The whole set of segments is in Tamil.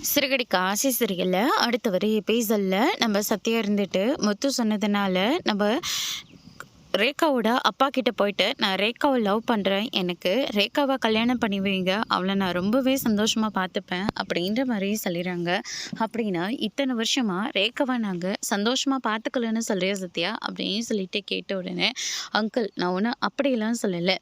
சிறுகடிக்க ஆசை சிறுகல்ல அடுத்த வரை எபிசோட்ல நம்ம சத்யா இருந்துட்டு முத்து சொன்னதுனால நம்ம ரேகாவோட அப்பா கிட்ட போயிட்டு நான் ரேகாவை லவ் பண்ணுறேன், எனக்கு ரேகாவை கல்யாணம் பண்ணி வைங்க, அவளை நான் ரொம்பவே சந்தோஷமாக பார்த்துப்பேன் அப்படின்ற மாதிரி சொல்லிடுறாங்க. அப்படின்னா இத்தனை வருஷமாக ரேகாவை நாங்கள் சந்தோஷமாக பார்த்துக்கலன்னு சொல்கிறியா சத்யா அப்படின்னு சொல்லிட்டு கேட்ட உடனே, அங்கிள் நான் ஒன்றும் அப்படியெல்லாம் சொல்லலை,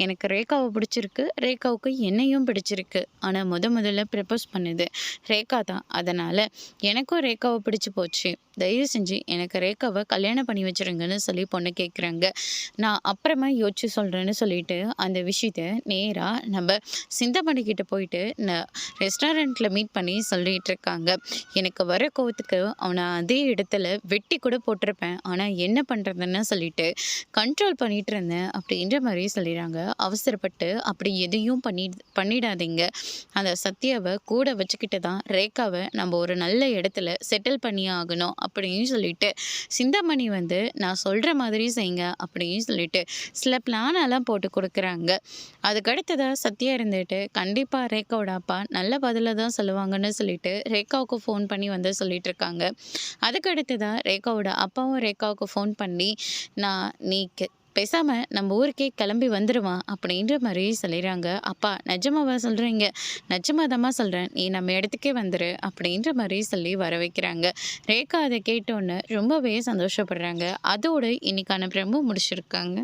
எனக்கு ரேகாவை பிடிச்சிருக்கு, ரேகாவுக்கு என்னையும் பிடிச்சிருக்கு, ஆனால் முதல்ல ப்ரப்போஸ் பண்ணுது ரேகா தான், அதனால் எனக்கும் ரேகாவை பிடிச்சி போச்சு, தயவு செஞ்சு எனக்கு ரேகாவை கல்யாணம் பண்ணி வச்சுருங்கன்னு சொல்லி பொண்ணு கேட்குறாங்க. நான் அப்புறமா யோசிச்சு சொல்கிறேன்னு சொல்லிட்டு அந்த விஷயத்த நேராக நம்ம சிந்தாமணிக்கிட்ட போயிட்டு ரெஸ்டாரண்ட்டில் மீட் பண்ணி சொல்லிட்டு இருக்காங்க. எனக்கு வர கோவத்துக்கு அவனை அதே இடத்துல வெட்டி கூட போட்டிருப்பேன், ஆனால் என்ன பண்ணுறதுன்னு சொல்லிட்டு கண்ட்ரோல் பண்ணிட்டு இருந்தேன் அப்படின்ற மாதிரி சொல்லிடுறாங்க. அவசரப்பட்டு அப்படி எதையும் பண்ணிடாதீங்க, அந்த சத்யாவை கூட வச்சுக்கிட்டு தான் ரேகாவை நம்ம ஒரு நல்ல இடத்துல செட்டில் பண்ணி ஆகணும் அப்படின்னு சொல்லிட்டு சிந்தாமணி நான் சொல்கிற மாதிரி செய்யுங்க அப்படின்னு சொல்லிட்டு சில பிளானெல்லாம் போட்டு கொடுக்குறாங்க. அதுக்கடுத்ததாக சத்யா இருந்துட்டு கண்டிப்பாக ரேகாவோட அப்பா நல்ல பதில தான் சொல்லுவாங்கன்னு சொல்லிட்டு ரேகாவுக்கு ஃபோன் பண்ணி சொல்லிட்டு இருக்காங்க. அதுக்கு அடுத்ததாக ரேகாவோட அப்பாவும் ரேகாவுக்கு ஃபோன் பண்ணி நீ பேசாமல் நம்ம ஊருக்கே கிளம்பி வந்துடுவான் அப்படின்ற மாதிரி சொல்லிடுறாங்க. அப்பா நிஜமாவா சொல்கிறீங்க? நிஜமாதமா சொல்கிறேன், நீ நம்ம இடத்துக்கே வந்துடு அப்படின்ற மாதிரி சொல்லி வர வைக்கிறாங்க. ரேகா அதை கேட்டோன்னு ரொம்பவே சந்தோஷப்படுறாங்க. அதோடு இன்னைக்கான பிரம்பு முடிச்சிருக்காங்க.